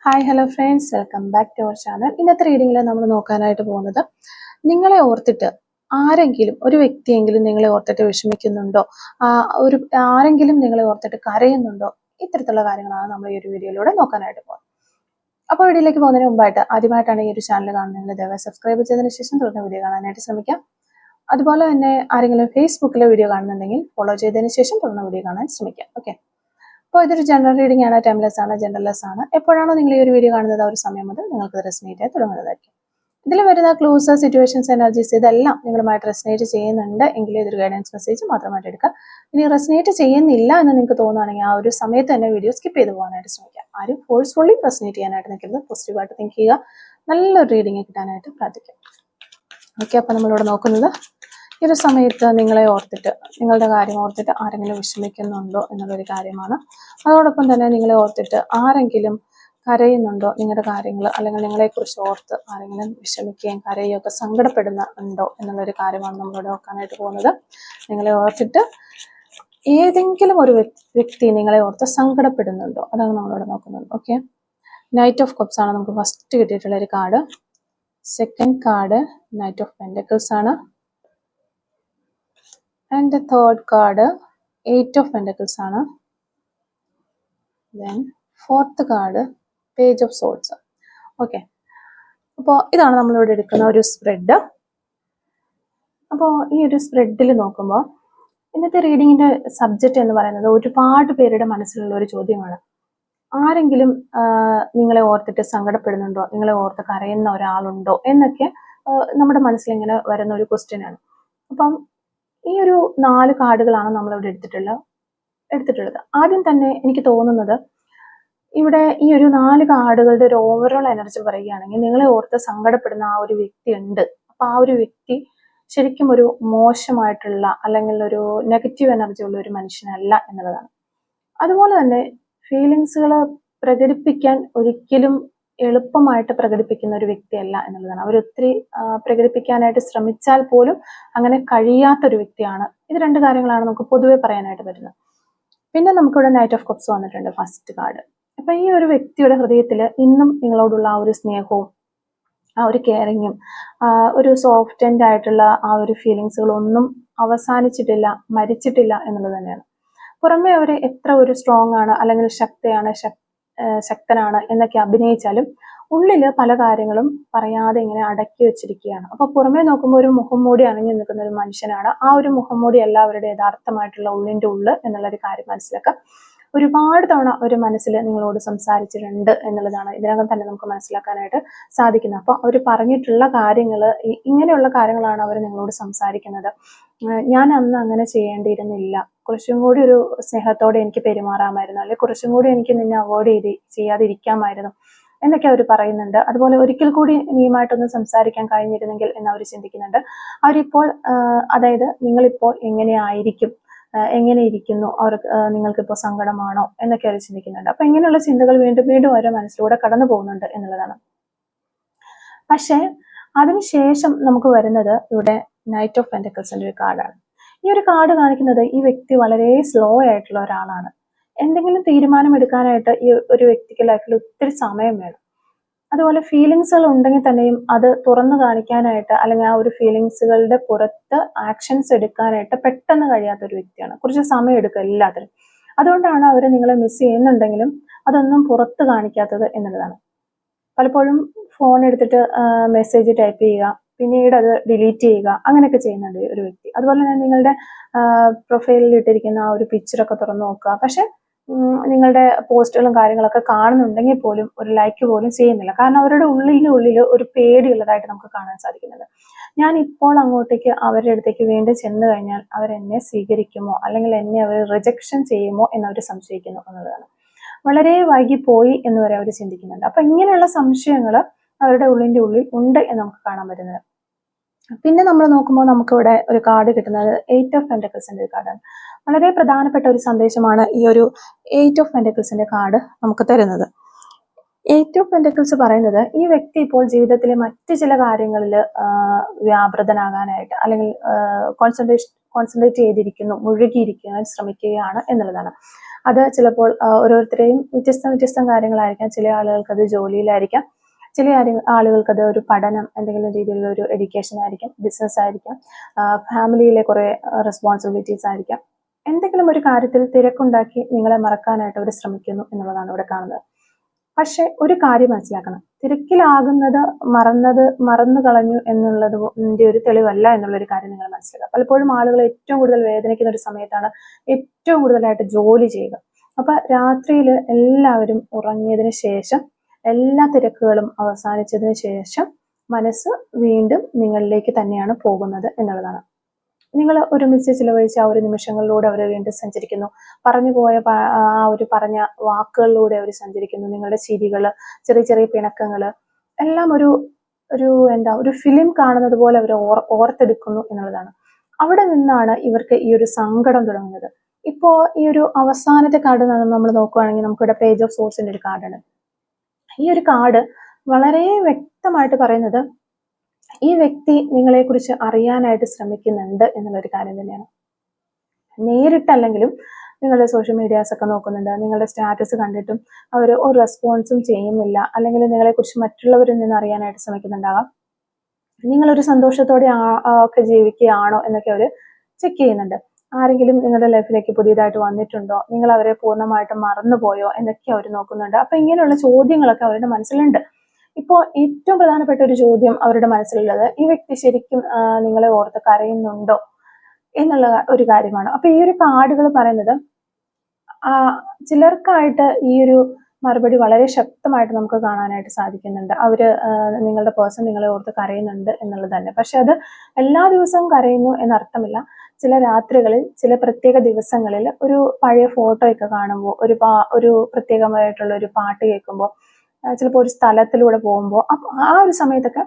Hi hello friends, welcome back to our channel. ഇന്നത്തെ റീഡിങ്ങിൽ നമ്മൾ നോക്കാനായിട്ട് പോകുന്നത്, നിങ്ങളെ ഓർത്തിട്ട് ആരെങ്കിലും ഒരു വ്യക്തിയെങ്കിലും നിങ്ങളെ ഓർത്തിട്ട് വിഷമിക്കുന്നുണ്ടോ, ആരെങ്കിലും നിങ്ങളെ ഓർത്തിട്ട് കരയുന്നുണ്ടോ, ഇത്തരത്തിലുള്ള കാര്യങ്ങളാണ് നമ്മൾ ഈ ഒരു വീഡിയോയിലൂടെ നോക്കാനായിട്ട് പോകുന്നത്. അപ്പോൾ വീഡിയോയിലേക്ക് പോകുന്നതിന് മുമ്പായിട്ട് ആദ്യമായിട്ടാണ് ഈ ഒരു ചാനൽ കാണുന്നതെങ്കിൽ ദയവായി സബ്സ്ക്രൈബ് ചെയ്തതിന് ശേഷം തുടർന്ന് വീഡിയോ കാണാനായിട്ട് ശ്രമിക്കാം. അതുപോലെ തന്നെ ആരെങ്കിലും ഫേസ്ബുക്കിലെ വീഡിയോ കാണുന്നുണ്ടെങ്കിൽ ഫോളോ ചെയ്തതിന് ശേഷം തുടർന്ന് വീഡിയോ കാണാൻ ശ്രമിക്കാം. ഓക്കെ, അപ്പോൾ ഇതൊരു ജനറൽ റീഡിംഗ് ആണ്, ടൈംലെസ് ആണ്, ജനറൽലെസ് ആണ്. എപ്പോഴാണോ നിങ്ങൾ ഈ ഒരു വീഡിയോ കാണുന്നത് ആ ഒരു സമയം മുതൽ നിങ്ങൾക്ക് റെസനേറ്റ് ആയി തുടങ്ങുന്നതായിരിക്കും. ഇതിൽ വരുന്ന ക്ലൂസ്, സിറ്റുവേഷൻസ്, എനർജീസ് ഇതെല്ലാം നിങ്ങളുമായിട്ട് റെസനേറ്റ് ചെയ്യുന്നുണ്ട് എങ്കിൽ ഇതൊരു ഗൈഡൻസ് മെസ്സേജ് മാത്രമായിട്ട് എടുക്കുക. ഇനി റെസനേറ്റ് ചെയ്യുന്നില്ല എന്ന് നിങ്ങൾക്ക് തോന്നുകയാണെങ്കിൽ ആ ഒരു സമയത്ത് തന്നെ വീഡിയോ സ്കിപ്പ് ചെയ്ത് പോകാനായിട്ട് ശ്രമിക്കുക. ആരും ഫോഴ്സ്ഫുള്ളി റെസനേറ്റ് ചെയ്യാനായിട്ട് നിൽക്കരുത്. പോസിറ്റീവായിട്ട് തിങ്ക് ചെയ്യുക. നല്ലൊരു റീഡിംഗ് കിട്ടാനായിട്ട് പ്രാർത്ഥിക്കുക. ഓക്കെ, അപ്പോൾ നമ്മളിവിടെ നോക്കുന്നത് ഈ ഒരു സമയത്ത് നിങ്ങളെ ഓർത്തിട്ട്, നിങ്ങളുടെ കാര്യം ഓർത്തിട്ട് ആരെങ്കിലും വിഷമിക്കുന്നുണ്ടോ എന്നുള്ളൊരു കാര്യമാണ്. അതോടൊപ്പം തന്നെ നിങ്ങളെ ഓർത്തിട്ട് ആരെങ്കിലും കരയുന്നുണ്ടോ, നിങ്ങളുടെ കാര്യങ്ങൾ അല്ലെങ്കിൽ നിങ്ങളെക്കുറിച്ച് ഓർത്ത് ആരെങ്കിലും വിഷമിക്കുകയും കരയുകയും ഒക്കെ സങ്കടപ്പെടുന്നുണ്ടോ എന്നുള്ളൊരു കാര്യമാണ് നമ്മളിവിടെ നോക്കാനായിട്ട് പോകുന്നത്. നിങ്ങളെ ഓർത്തിട്ട് ഏതെങ്കിലും ഒരു വ്യക്തി നിങ്ങളെ ഓർത്ത് സങ്കടപ്പെടുന്നുണ്ടോ, അതാണ് നമ്മളിവിടെ നോക്കുന്നത്. ഓക്കെ, നൈറ്റ് ഓഫ് കപ്സ് ആണ് നമുക്ക് ഫസ്റ്റ് കിട്ടിയിട്ടുള്ള ഒരു card. Second card knight of pentacles ആണ്. And third card 8 of pentacles ആണ്. Then fourth card page of swords. Okay, അപ്പോൾ ഇതാണ് നമ്മളിവിടെ എടുക്കുന്ന ഒരു സ്പ്രെഡ്. അപ്പോൾ ഈ ഒരു സ്പ്രെഡിൽ നോക്കുമ്പോൾ ഇന്നത്തെ റീഡിങ്ങിന്റെ സബ്ജക്റ്റ് എന്ന് പറയുന്നത് ഒരുപാട് പേരുടെ മനസ്സിലുള്ള ഒരു ചോദ്യമാണ്. ആരെങ്കിലും നിങ്ങളെ ഓർത്തിട്ട് സങ്കടപ്പെടുന്നുണ്ടോ, നിങ്ങളെ ഓർത്ത് കരയുന്ന ഒരാളുണ്ടോ എന്നൊക്കെ നമ്മുടെ മനസ്സിലിങ്ങനെ വരുന്ന ഒരു ക്വസ്റ്റ്യൻ ആണ്. അപ്പം ഈ ഒരു 4 കാർഡുകളാണ് നമ്മളിവിടെ എടുത്തിട്ടുള്ളത്. ആദ്യം തന്നെ എനിക്ക് തോന്നുന്നത്, ഇവിടെ ഈ ഒരു 4 കാർഡുകളുടെ ഒരു ഓവറോൾ എനർജി പറയുകയാണെങ്കിൽ നിങ്ങളെ ഓർത്ത് സങ്കടപ്പെടുന്ന ആ ഒരു വ്യക്തി ഉണ്ട്. അപ്പൊ ആ ഒരു വ്യക്തി ശരിക്കും ഒരു മോശമായിട്ടുള്ള അല്ലെങ്കിൽ ഒരു നെഗറ്റീവ് എനർജി ഉള്ള ഒരു മനുഷ്യനല്ല എന്നുള്ളതാണ്. അതുപോലെ തന്നെ ഫീലിങ്സുകൾ പ്രകടിപ്പിക്കാൻ ഒരിക്കലും എളുപ്പമായിട്ട് പ്രകടിപ്പിക്കുന്ന ഒരു വ്യക്തിയല്ല എന്നുള്ളതാണ്. അവരൊത്തിരി പ്രകടിപ്പിക്കാനായിട്ട് ശ്രമിച്ചാൽ പോലും അങ്ങനെ കഴിയാത്തൊരു വ്യക്തിയാണ്. ഇത് 2 കാര്യങ്ങളാണ് നമുക്ക് പൊതുവെ പറയാനായിട്ട് പറ്റുന്നത്. പിന്നെ നമുക്കിവിടെ നൈറ്റ് ഓഫ് കപ്സ് വന്നിട്ടുണ്ട്, ഫസ്റ്റ് കാർഡ്. അപ്പൊ ഈ ഒരു വ്യക്തിയുടെ ഹൃദയത്തിൽ ഇന്നും നിങ്ങളോടുള്ള ആ ഒരു സ്നേഹവും ആ ഒരു കെയറിങ്ങും ഒരു സോഫ്റ്റ് എൻഡ് ആയിട്ടുള്ള ആ ഒരു ഫീലിങ്സുകളൊന്നും അവസാനിച്ചിട്ടില്ല, മരിച്ചിട്ടില്ല എന്നുള്ളത് തന്നെയാണ്. പുറമെ അവർ എത്ര ഒരു സ്ട്രോങ് ആണ് അല്ലെങ്കിൽ ശക്തനാണ് എന്നൊക്കെ അഭിനയിച്ചാലും ഉള്ളില് പല കാര്യങ്ങളും പറയാതെ ഇങ്ങനെ അടക്കി വെച്ചിരിക്കുകയാണ്. അപ്പൊ പുറമെ നോക്കുമ്പോൾ ഒരു മുഖംമൂടി അണിഞ്ഞു നിൽക്കുന്ന ഒരു മനുഷ്യനാണ്. ആ ഒരു മുഖംമൂടി അല്ല അവരുടെ യഥാർത്ഥമായിട്ടുള്ള ഉള്ളിന്റെ ഉള്ള് എന്നുള്ളൊരു കാര്യം മനസ്സിലാക്കുക. ഒരുപാട് തവണ ഒരു മനസ്സിൽ നിങ്ങളോട് സംസാരിച്ചിട്ടുണ്ട് എന്നുള്ളതാണ് ഇതിനകം തന്നെ നമുക്ക് മനസ്സിലാക്കാനായിട്ട് സാധിക്കുന്നത്. അപ്പൊ അവർ പറഞ്ഞിട്ടുള്ള കാര്യങ്ങൾ, ഇങ്ങനെയുള്ള കാര്യങ്ങളാണ് അവർ നിങ്ങളോട് സംസാരിക്കുന്നത്. ഞാൻ അന്ന് അങ്ങനെ ചെയ്യേണ്ടിയിരുന്നില്ല, കുറച്ചും കൂടി ഒരു സ്നേഹത്തോടെ എനിക്ക് പെരുമാറാമായിരുന്നു, അല്ലെങ്കിൽ കുറച്ചും കൂടി എനിക്ക് നിന്നെ അവോയ്ഡ് ചെയ്യാതിരിക്കാമായിരുന്നു എന്നൊക്കെ അവർ പറയുന്നുണ്ട്. അതുപോലെ ഒരിക്കൽ കൂടി നീയുമായിട്ടൊന്ന് സംസാരിക്കാൻ കഴിഞ്ഞിരുന്നെങ്കിൽ എന്ന് അവർ ചിന്തിക്കുന്നുണ്ട്. അവരിപ്പോൾ അതായത് നിങ്ങളിപ്പോൾ എങ്ങനെയായിരിക്കും, എങ്ങനെ ഇരിക്കുന്നു, അവർക്ക് നിങ്ങൾക്കിപ്പോൾ സങ്കടമാണോ എന്നൊക്കെ അവർ ചിന്തിക്കുന്നുണ്ട്. അപ്പൊ ഇങ്ങനെയുള്ള ചിന്തകൾ വീണ്ടും വീണ്ടും അവരുടെ മനസ്സിലൂടെ കടന്നു പോകുന്നുണ്ട് എന്നുള്ളതാണ്. പക്ഷെ അതിനുശേഷം നമുക്ക് വരുന്നത് ഇവിടെ നൈറ്റ് ഓഫ് പെന്റക്കിൾസിന്റെ ഒരു കാർഡാണ്. ഈ ഒരു കാർഡ് കാണിക്കുന്നത് ഈ വ്യക്തി വളരെ സ്ലോ ആയിട്ടുള്ള ഒരാളാണ്. എന്തെങ്കിലും തീരുമാനം എടുക്കാനായിട്ട് ഈ ഒരു വ്യക്തിക്ക് ലൈഫിൽ ഒത്തിരി സമയം വേണം. അതുപോലെ ഫീലിങ്സുകൾ ഉണ്ടെങ്കിൽ തന്നെയും അത് തുറന്നു കാണിക്കാനായിട്ട് അല്ലെങ്കിൽ ആ ഒരു ഫീലിങ്സുകളുടെ പുറത്ത് ആക്ഷൻസ് എടുക്കാനായിട്ട് പെട്ടെന്ന് കഴിയാത്ത ഒരു വ്യക്തിയാണ്. കുറച്ച് സമയം എടുക്കും എല്ലാത്തിനും. അതുകൊണ്ടാണ് അവർ നിങ്ങളെ മിസ് ചെയ്യുന്നുണ്ടെങ്കിലും അതൊന്നും പുറത്ത് കാണിക്കാത്തത് എന്നുള്ളതാണ്. പലപ്പോഴും ഫോൺ എടുത്തിട്ട് മെസ്സേജ് ടൈപ്പ് ചെയ്യുക, പിന്നീട് അത് ഡിലീറ്റ് ചെയ്യുക, അങ്ങനെയൊക്കെ ചെയ്യുന്നുണ്ട് ഒരു വ്യക്തി. അതുപോലെ തന്നെ നിങ്ങളുടെ പ്രൊഫൈലിൽ ഇട്ടിരിക്കുന്ന ആ ഒരു പിക്ചറൊക്കെ തുറന്നു നോക്കുക. പക്ഷെ നിങ്ങളുടെ പോസ്റ്റുകളും കാര്യങ്ങളൊക്കെ കാണുന്നുണ്ടെങ്കിൽ പോലും ഒരു ലൈക്ക് പോലും ചെയ്യുന്നില്ല. കാരണം അവരുടെ ഉള്ളിൽ ഒരു പേടിയുള്ളതായിട്ട് നമുക്ക് കാണാൻ സാധിക്കുന്നുണ്ട്. ഞാൻ ഇപ്പോൾ അങ്ങോട്ടേക്ക് അവരുടെ അടുത്തേക്ക് വീണ്ടും ചെന്ന് കഴിഞ്ഞാൽ അവരെന്നെ സ്വീകരിക്കുമോ അല്ലെങ്കിൽ എന്നെ അവർ റിജക്ഷൻ ചെയ്യുമോ എന്നവർ സംശയിക്കുന്നു എന്നുള്ളതാണ്. വളരെ വൈകിപ്പോയി എന്ന് വരെ അവർ ചിന്തിക്കുന്നുണ്ട്. അപ്പൊ ഇങ്ങനെയുള്ള സംശയങ്ങൾ അവരുടെ ഉള്ളിന്റെ ഉള്ളിൽ ഉണ്ട് എന്ന് നമുക്ക് കാണാൻ പറ്റുന്നത്. പിന്നെ നമ്മൾ നോക്കുമ്പോൾ നമുക്കിവിടെ ഒരു കാർഡ് കിട്ടുന്നത് 8 ഓഫ് പെന്റക്കിൾസിന്റെ ഒരു കാർഡാണ്. വളരെ പ്രധാനപ്പെട്ട ഒരു സന്ദേശമാണ് ഈ ഒരു 8 ഓഫ് പെന്റക്കിൾസിന്റെ കാർഡ് നമുക്ക് തരുന്നത്. 8 ഓഫ് പെന്റക്കിൾസ് പറയുന്നത് ഈ വ്യക്തി ഇപ്പോൾ ജീവിതത്തിലെ മറ്റു ചില കാര്യങ്ങളിൽ വ്യാപൃതനാകാനായിട്ട് അല്ലെങ്കിൽ കോൺസെൻട്രേറ്റ് ചെയ്തിരിക്കുന്നു, മുഴുകിയിരിക്കാൻ ശ്രമിക്കുകയാണ് എന്നുള്ളതാണ്. അത് ചിലപ്പോൾ ഓരോരുത്തരെയും വ്യത്യസ്ത കാര്യങ്ങളായിരിക്കാം. ചില ആളുകൾക്ക് അത് ജോലിയിലായിരിക്കാം, ചില ആളുകൾക്ക് അത് ഒരു പഠനം, എന്തെങ്കിലും രീതിയിലുള്ള ഒരു എഡ്യൂക്കേഷൻ ആയിരിക്കാം, ബിസിനസ് ആയിരിക്കാം, ഫാമിലിയിലെ കുറെ റെസ്പോൺസിബിലിറ്റീസ് ആയിരിക്കാം. എന്തെങ്കിലും ഒരു കാര്യത്തിൽ തിരക്കുണ്ടാക്കി നിങ്ങളെ മറക്കാനായിട്ട് അവർ ശ്രമിക്കുന്നു എന്നുള്ളതാണ് ഇവിടെ കാണുന്നത്. പക്ഷെ ഒരു കാര്യം മനസ്സിലാക്കണം, തിരക്കിലാകുന്നത് മറന്നു കളഞ്ഞു എന്നുള്ളതിന്റെ ഒരു തെളിവല്ല എന്നുള്ളൊരു കാര്യം നിങ്ങൾ മനസ്സിലാക്കുക. പലപ്പോഴും ആളുകൾ ഏറ്റവും കൂടുതൽ വേദനിക്കുന്ന ഒരു സമയത്താണ് ഏറ്റവും കൂടുതലായിട്ട് ജോലി ചെയ്യുക. അപ്പൊ രാത്രിയിൽ എല്ലാവരും ഉറങ്ങിയതിന് ശേഷം, എല്ലാ തിരക്കുകളും അവസാനിച്ചതിന് ശേഷം മനസ്സ് വീണ്ടും നിങ്ങളിലേക്ക് തന്നെയാണ് പോകുന്നത് എന്നുള്ളതാണ്. നിങ്ങൾ ഒരുമിച്ച് ചിലവഴിച്ച ആ ഒരു നിമിഷങ്ങളിലൂടെ അവർ വീണ്ടും സഞ്ചരിക്കുന്നു. പറഞ്ഞുപോയ ആ ഒരു പറഞ്ഞ വാക്കുകളിലൂടെ അവർ സഞ്ചരിക്കുന്നു. നിങ്ങളുടെ ചിരികള്, ചെറിയ ചെറിയ പിണക്കങ്ങള് എല്ലാം ഒരു ഫിലിം കാണുന്നത് പോലെ അവർ ഓർത്തെടുക്കുന്നു എന്നുള്ളതാണ്. അവിടെ നിന്നാണ് ഇവർക്ക് ഈ ഒരു സങ്കടം തുടങ്ങുന്നത്. ഇപ്പോ ഈ ഒരു അവസാനത്തെ കാർഡ് നമ്മൾ നോക്കുകയാണെങ്കിൽ നമുക്കിവിടെ പേജ് ഓഫ് സോഴ്സിന്റെ ഒരു കാർഡാണ്. ഈ ഒരു കാർഡ് വളരെ വ്യക്തമായിട്ട് പറയുന്നത് ഈ വ്യക്തി നിങ്ങളെക്കുറിച്ച് അറിയാനായിട്ട് ശ്രമിക്കുന്നുണ്ട് എന്നുള്ളൊരു കാര്യം തന്നെയാണ്. നേരിട്ടല്ലെങ്കിലും നിങ്ങളുടെ സോഷ്യൽ മീഡിയാസ് ഒക്കെ നോക്കുന്നുണ്ട്, നിങ്ങളുടെ സ്റ്റാറ്റസ് കണ്ടിട്ടും അവർ ഒരു റെസ്പോൺസും ചെയ്യുന്നില്ല, അല്ലെങ്കിൽ നിങ്ങളെക്കുറിച്ച് മറ്റുള്ളവരിൽ നിന്ന് അറിയാനായിട്ട് ശ്രമിക്കുന്നുണ്ടാകാം. നിങ്ങളൊരു സന്തോഷത്തോടെ ഒക്കെ ജീവിക്കുകയാണോ എന്നൊക്കെ അവർ ചെക്ക് ചെയ്യുന്നുണ്ട്. ആരെങ്കിലും നിങ്ങളുടെ ലൈഫിലേക്ക് പുതിയതായിട്ട് വന്നിട്ടുണ്ടോ, നിങ്ങൾ അവരെ പൂർണ്ണമായിട്ടും മറന്നുപോയോ എന്നൊക്കെ അവർ നോക്കുന്നുണ്ട്. അപ്പൊ ഇങ്ങനെയുള്ള ചോദ്യങ്ങളൊക്കെ അവരുടെ മനസ്സിലുണ്ട്. ഇപ്പോൾ ഏറ്റവും പ്രധാനപ്പെട്ട ഒരു ചോദ്യം അവരുടെ മനസ്സിലുള്ളത്, ഈ വ്യക്തി ശരിക്കും നിങ്ങളെ ഓർത്ത് കരയുന്നുണ്ടോ എന്നുള്ള ഒരു കാര്യമാണ്. അപ്പൊ ഈ ഒരു കാർഡുകൾ പറയുന്നത് ചിലർക്കായിട്ട് ഈ ഒരു മറുപടി വളരെ ശക്തമായിട്ട് നമുക്ക് കാണാനായിട്ട് സാധിക്കുന്നുണ്ട്. അവര് നിങ്ങളുടെ പേഴ്സൺ നിങ്ങളെ ഓർത്ത് കരയുന്നുണ്ട് എന്നുള്ളത് തന്നെ. പക്ഷെ അത് എല്ലാ ദിവസവും കരയുന്നു എന്നർത്ഥമില്ല. ചില രാത്രികളിൽ, ചില പ്രത്യേക ദിവസങ്ങളിൽ ഒരു പഴയ ഫോട്ടോ ഒക്കെ കാണുമ്പോൾ, ഒരു പ്രത്യേകമായിട്ടുള്ള ഒരു പാട്ട് കേൾക്കുമ്പോൾ, ചിലപ്പോൾ ഒരു സ്ഥലത്തിലൂടെ പോകുമ്പോൾ ആ ഒരു സമയത്തൊക്കെ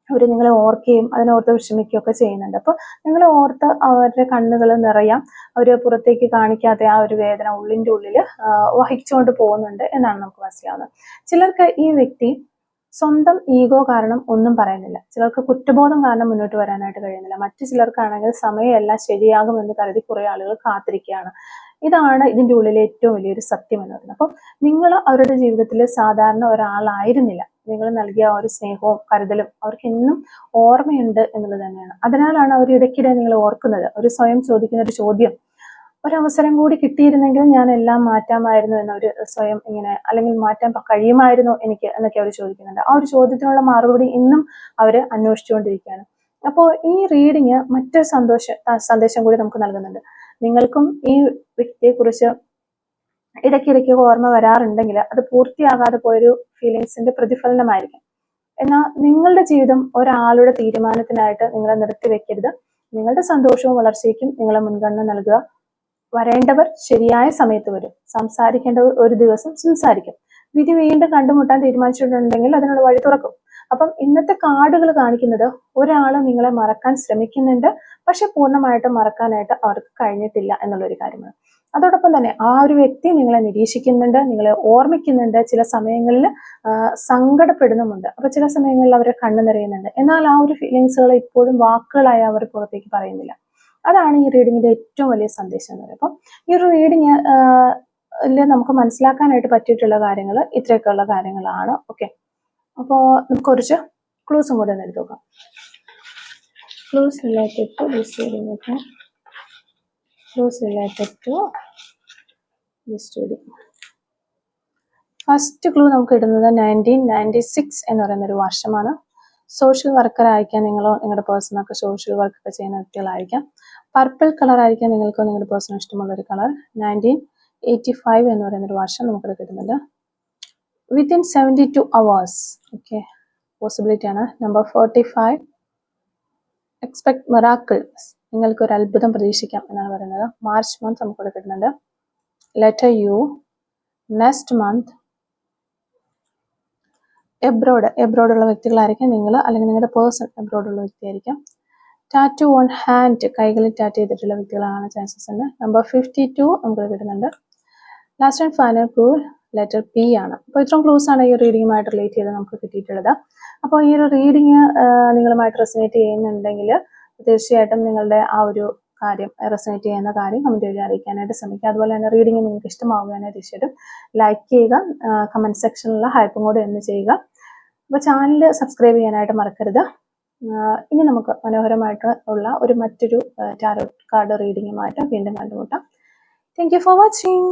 അവർ നിങ്ങളെ ഓർക്കുകയും അതിനോർത്ത് വിഷമിക്കുകയും ഒക്കെ ചെയ്യുന്നുണ്ട്. അപ്പോൾ നിങ്ങളെ ഓർത്ത് അവരുടെ കണ്ണുകൾ നിറയാം. അവർ പുറത്തേക്ക് കാണിക്കാതെ ആ ഒരു വേദന ഉള്ളിൻ്റെ ഉള്ളിൽ വഹിച്ചുകൊണ്ട് പോകുന്നുണ്ട് എന്നാണ് നമുക്ക് മനസ്സിലാവുന്നത്. ചിലർക്ക് ഈ വ്യക്തി സ്വന്തം ഈഗോ കാരണം ഒന്നും പറയുന്നില്ല. ചിലർക്ക് കുറ്റബോധം കാരണം മുന്നോട്ട് വരാനായിട്ട് കഴിയുന്നില്ല. മറ്റു ചിലർക്കാണെങ്കിൽ സമയമെല്ലാം ശരിയാകുമെന്ന് കരുതി കുറെ ആളുകൾ കാത്തിരിക്കുകയാണ്. ഇതാണ് ഇതിൻ്റെ ഉള്ളിലെ ഏറ്റവും വലിയൊരു സത്യം എന്ന് പറയുന്നത്. അപ്പോൾ നിങ്ങൾ അവരുടെ ജീവിതത്തിൽ സാധാരണ ഒരാളായിരുന്നില്ല. നിങ്ങൾ നൽകിയ ആ ഒരു സ്നേഹവും കരുതലും അവർക്ക് എന്നും ഓർമ്മയുണ്ട് എന്നുള്ളത് തന്നെയാണ്. അതിനാലാണ് അവർ ഇടയ്ക്കിടെ നിങ്ങൾ ഓർക്കുന്നത്. അവർ സ്വയം ചോദിക്കുന്ന ഒരു ചോദ്യം, ഒരവസരം കൂടി കിട്ടിയിരുന്നെങ്കിൽ ഞാൻ എല്ലാം മാറ്റാമായിരുന്നു എന്നവർ സ്വയം ഇങ്ങനെ, അല്ലെങ്കിൽ മാറ്റാൻ കഴിയുമായിരുന്നു എനിക്ക് എന്നൊക്കെ അവർ ചോദിക്കുന്നുണ്ട്. ആ ഒരു ചോദ്യത്തിനുള്ള മറുപടി ഇന്നും അവർ അന്വേഷിച്ചുകൊണ്ടിരിക്കുകയാണ്. അപ്പോൾ ഈ റീഡിങ് മറ്റൊരു സന്ദേശം കൂടി നമുക്ക് നൽകുന്നുണ്ട്. നിങ്ങൾക്കും ഈ വ്യക്തിയെക്കുറിച്ച് ഇടയ്ക്കിടയ്ക്ക് ഓർമ്മ വരാറുണ്ടെങ്കിൽ അത് പൂർത്തിയാകാതെ പോയൊരു ഫീലിങ്സിന്റെ പ്രതിഫലനമായിരിക്കും. എന്നാൽ നിങ്ങളുടെ ജീവിതം ഒരാളുടെ തീരുമാനത്തിനായിട്ട് നിങ്ങളെ നിർത്തിവെക്കരുത്. നിങ്ങളുടെ സന്തോഷവും വളർച്ചയ്ക്കും നിങ്ങളെ മുൻഗണന നൽകുക. വരേണ്ടവർ ശരിയായ സമയത്ത് വരും. സംസാരിക്കേണ്ടവർ ഒരു ദിവസം സംസാരിക്കും. വിധി വീണ്ടും കണ്ടുമുട്ടാൻ തീരുമാനിച്ചിട്ടുണ്ടെങ്കിൽ അതിനുള്ള വഴി തുറക്കും. അപ്പം ഇന്നത്തെ കാർഡുകൾ കാണിക്കുന്നത് ഒരാൾ നിങ്ങളെ മറക്കാൻ ശ്രമിക്കുന്നുണ്ട്, പക്ഷെ പൂർണ്ണമായിട്ടും മറക്കാനായിട്ട് അവർക്ക് കഴിഞ്ഞിട്ടില്ല എന്നുള്ളൊരു കാര്യമാണ്. അതോടൊപ്പം തന്നെ ആ ഒരു വ്യക്തി നിങ്ങളെ നിരീക്ഷിക്കുന്നുണ്ട്, നിങ്ങളെ ഓർമ്മിക്കുന്നുണ്ട്, ചില സമയങ്ങളിൽ സങ്കടപ്പെടുന്നുമുണ്ട്. അപ്പൊ ചില സമയങ്ങളിൽ അവരെ കണ്ണു നിറയുന്നുണ്ട്. എന്നാൽ ആ ഒരു ഫീലിങ്സുകൾ ഇപ്പോഴും വാക്കുകളായി അവർ പുറത്തേക്ക് പറയുന്നില്ല. അതാണ് ഈ റീഡിങ്ങിന്റെ ഏറ്റവും വലിയ സന്ദേശം എന്ന് പറയുന്നത്. അപ്പം ഈ ഒരു റീഡിങ് നമുക്ക് മനസ്സിലാക്കാനായിട്ട് പറ്റിയിട്ടുള്ള കാര്യങ്ങൾ ഇത്രയൊക്കെയുള്ള കാര്യങ്ങളാണ്. ഓക്കെ, അപ്പോൾ നമുക്ക് കുറച്ച് ക്ലൂസും കൂടെ ഒന്ന് എടുത്ത് നോക്കാം. Clues related to this reading. Okay, clues related to this reading. First clue നമുക്ക് ഇടുന്നത് 1996 എന്ന് പറയുന്ന ഒരു വർഷമാണ്. സോഷ്യൽ വർക്കർ ആയിരിക്കാം നിങ്ങളോ നിങ്ങളുടെ പേഴ്സണൊക്കെ സോഷ്യൽ വർക്കൊക്കെ ചെയ്യുന്ന വ്യക്തികളായിരിക്കാം. പർപ്പിൾ കളർ ആയിരിക്കാം നിങ്ങൾക്കോ നിങ്ങളുടെ പേഴ്സണൽ ഇഷ്ടമുള്ളൊരു കളർ. 1985 എന്ന് പറയുന്നൊരു വർഷം നമുക്കത് കിട്ടുന്നുണ്ട്. Within 72 hours. ഓക്കെ, പോസിബിലിറ്റി ആണ്. Number 45, expect miracles. നിങ്ങൾക്ക് ഒരു അത്ഭുതം പ്രതീക്ഷിക്കാം എന്നാണ് പറയുന്നത്. മാർച്ച് മന്ത് നമുക്കിവിടെ കിട്ടുന്നുണ്ട്. Letter U. നെക്സ്റ്റ് മന്ത് എബ്രോഡുള്ള വ്യക്തികളായിരിക്കാം നിങ്ങൾ, അല്ലെങ്കിൽ നിങ്ങളുടെ പേഴ്സൺ എബ്രോഡുള്ള വ്യക്തിയായിരിക്കാം. ടാറ്റു ഓൺ ഹാൻഡ്, കൈകളിൽ ടാറ്റു ചെയ്തിട്ടുള്ള വ്യക്തികളാണ് ചാൻസസ് ഉണ്ട്. നമ്പർ 52 നമുക്ക് കിട്ടുന്നുണ്ട്. Last and final clue, letter P ആണ്. അപ്പോൾ ഇത്രയും ക്ലൂസ് ആണ് ഈ റീഡിങ്ങുമായിട്ട് റിലേറ്റ് ചെയ്ത് നമുക്ക് കിട്ടിയിട്ടുള്ളത്. അപ്പോൾ ഈ ഒരു റീഡിങ് നിങ്ങളുമായിട്ട് റെസനേറ്റ് ചെയ്യുന്നുണ്ടെങ്കിൽ തീർച്ചയായിട്ടും നിങ്ങളുടെ ആ ഒരു കാര്യം റെസനേറ്റ് ചെയ്യുന്ന കാര്യം കമൻറ്റ് വഴി അറിയിക്കാനായിട്ട് ശ്രമിക്കുക. അതുപോലെ തന്നെ റീഡിങ് നിങ്ങൾക്ക് ഇഷ്ടമാവുകയാണെങ്കിൽ തീർച്ചയായിട്ടും ലൈക്ക് ചെയ്യുക, കമൻറ്റ് സെക്ഷനിലുള്ള ഹൈപ്പും കൂടി ഒന്ന് ചെയ്യുക. അപ്പോൾ ചാനൽ സബ്സ്ക്രൈബ് ചെയ്യാനായിട്ട് മറക്കരുത്. ഇനി നമുക്ക് മനോഹരമായിട്ട് ഉള്ള മറ്റൊരു ടാരോട്ട് കാർഡ് റീഡിങ്ങുമായിട്ട് വീണ്ടും കണ്ടുമുട്ടാം. Thank you for watching.